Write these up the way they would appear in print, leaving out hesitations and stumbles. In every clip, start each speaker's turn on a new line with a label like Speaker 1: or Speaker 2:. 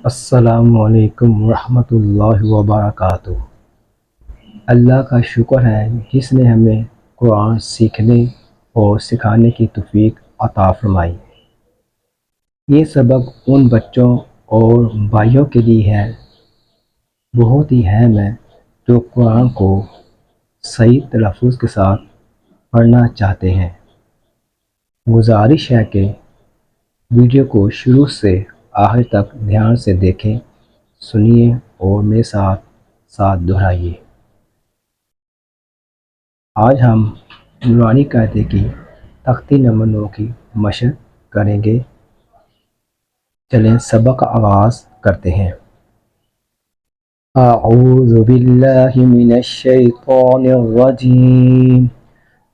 Speaker 1: السلام علیکم ورحمۃ اللہ وبرکاتہ۔ اللہ کا شکر ہے جس نے ہمیں قرآن سیکھنے اور سکھانے کی توفیق عطا فرمائی۔ یہ سبق ان بچوں اور بھائیوں کے لیے ہے، بہت ہی اہم ہے، جو قرآن کو صحیح تلفظ کے ساتھ پڑھنا چاہتے ہیں۔ گزارش ہے کہ ویڈیو کو شروع سے آخر تک دھیان سے دیکھیں، سنیے اور میرے ساتھ ساتھ دہرائیے۔ آج ہم نورانی قاعدے کی تختی نمبر 9 کی مشق کریں گے۔ چلیں سبق کا آغاز کرتے ہیں۔ اعوذ باللہ من الشیطان الرجیم،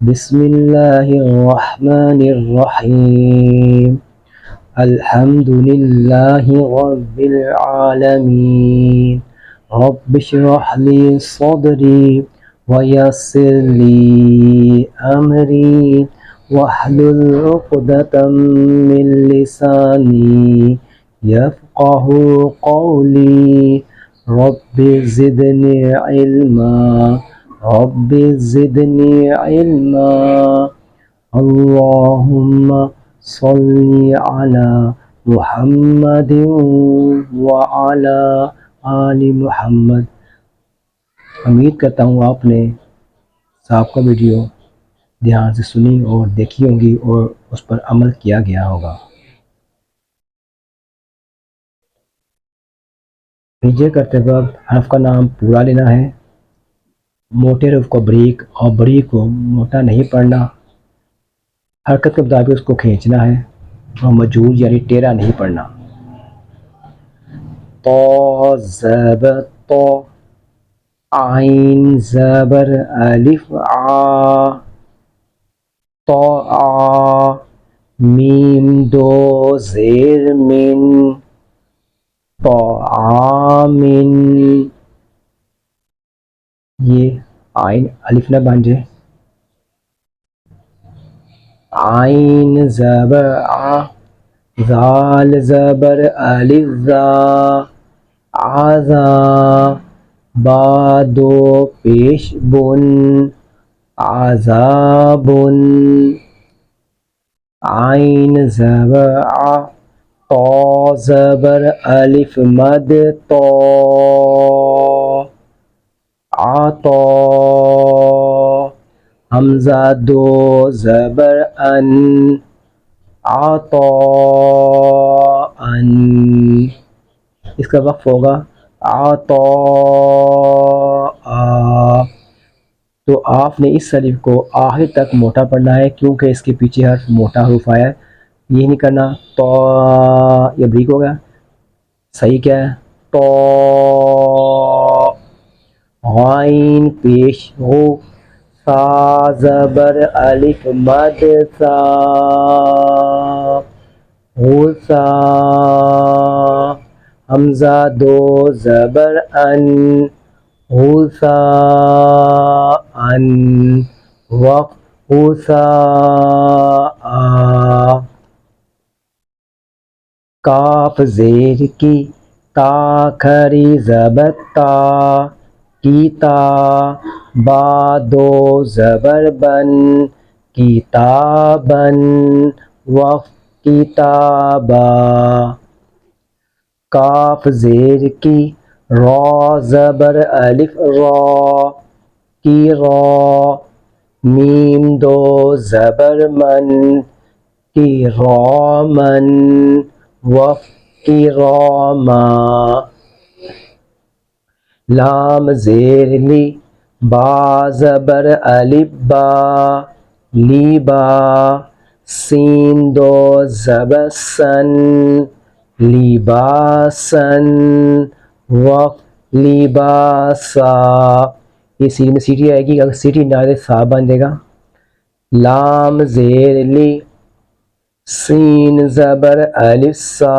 Speaker 1: بسم اللہ الرحمن الرحیم، الحمد للہ رب العالمین، رب اشرح لی صدری ویسر لی امری واحلل عقدۃ من لسانی یفقہ قولی، رب زدنی علما، رب زدنی علما، اللہم صلی علی محمد وعلی آل محمد۔ امید کرتا ہوں آپ نے سابقہ ویڈیو دھیان سے سنی اور دیکھی ہوں گی اور اس پر عمل کیا گیا ہوگا۔ ہجے کرتے وقت حرف کا نام پورا لینا ہے، موٹے حرف کو بریک اور بریک کو موٹا نہیں پڑھنا، حرکت کے مطابق اس کو کھینچنا ہے اور مجہول یعنی ٹیڑھا نہیں پڑھنا۔ تو زبر تو، عین زبر الف آ، تو آ، میم دو زیر من، تو آمن۔ یہ عین الف نہ بن جائے۔ عین زبر آ، ذال زبر الف ذا، آذا، با دو پیش بن، عذاب۔ عین زبر آ، تو زبر الف مد تو، عطا، حمزہ دو زبر ان، عطا ان۔ اس کا وقف ہوگا عطا آ۔ تو آپ نے اس الف کو آخر تک موٹا پڑھنا ہے کیونکہ اس کے پیچھے حرف موٹا حرف آیا ہے۔ یہ نہیں کرنا تو یہ بریک ہو گیا۔ صحیح کیا ہے تو، غائن پیش ہو، سا زبر الف مد سا، غسا، حمزہ دو زبر ان، غسا ان، وقف غسا آ۔ کاف زیر کی، تا کھری زبر تا، کیتا، با دو زبر بن، کتابن، وقف کتابا۔ کاف زیر کی، را زبر الف را، کی را، میم دو زبر من، کی رامن، وقف کی راما۔ لام زیر لی، با زبر الف با، لیبا، سین دو زبر سن، لباسن، وقف لباسا۔ یہ سین میں سیٹی آئے گی، اگر سیٹی نہ آئے سا بن جائے گا۔ لام زیر لی، سین زبر الف سا،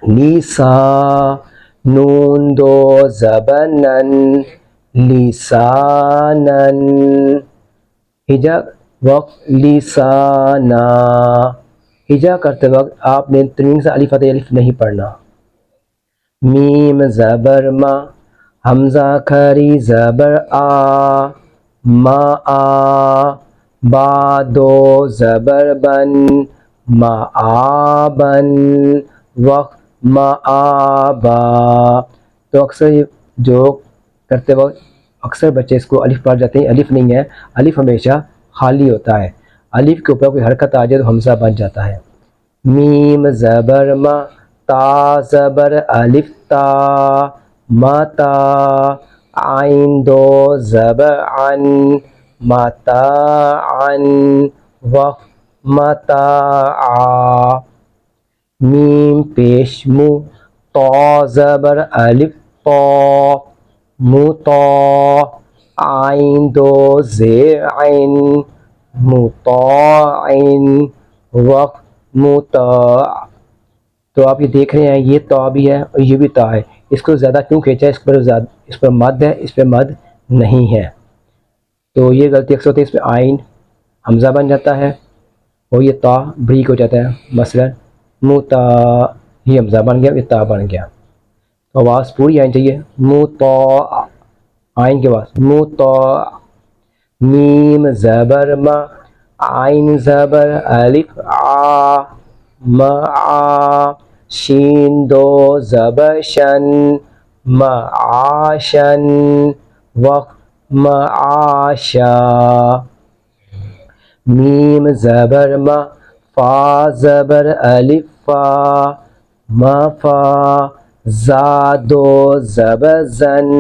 Speaker 1: لیسا، نون دو زبر نن، لسانن، ہجا وقف لسانا۔ ہجا کرتے وقت آپ نے تنوین سے الف فتح الف نہیں پڑھنا. میم زبر ما، حمزہ کھری زبر آ، ما آ، با دو زبر بن، ما آ بن، وقت ما آ با. تو اکثر جو کرتے وقت اکثر بچے اس کو الف پڑھ جاتے ہیں. الف نہیں ہے، الف ہمیشہ خالی ہوتا ہے. الف کے اوپر کوئی حرکت آ جائے تو حمزہ بن جاتا ہے. میم زبر ما، تا زبر الف تا، متا، عین دو زبر عن، متاعن، وقت متاعا. میم پیش مو، طا زبر الف طا، مطاع، عین دو زیر عین، مطاعن، وقت مطاع. تو آپ یہ دیکھ رہے ہیں یہ تا بھی ہے اور یہ بھی تا ہے. اس کو زیادہ کیوں کھینچا ہے؟ اس پر مد ہے، اس پہ مد نہیں ہے. تو یہ غلطی اکثر ہوتی ہے. اس پہ عین حمزہ بن جاتا ہے اور یہ تا بریک ہو جاتا ہے. مثلا متا، یہ حمزہ بن گیا، یہ تا بن گیا. تو آواز پوری آنی چاہیے. مطاع، عین کے بعد مطاع. میم زبر ما، عین زبر الف آ، معا، شین دو زبر شن، معاشن، وقت معاشا. میم زبر ما، فا زبر الف فا، مفا، زا دو زبر زن،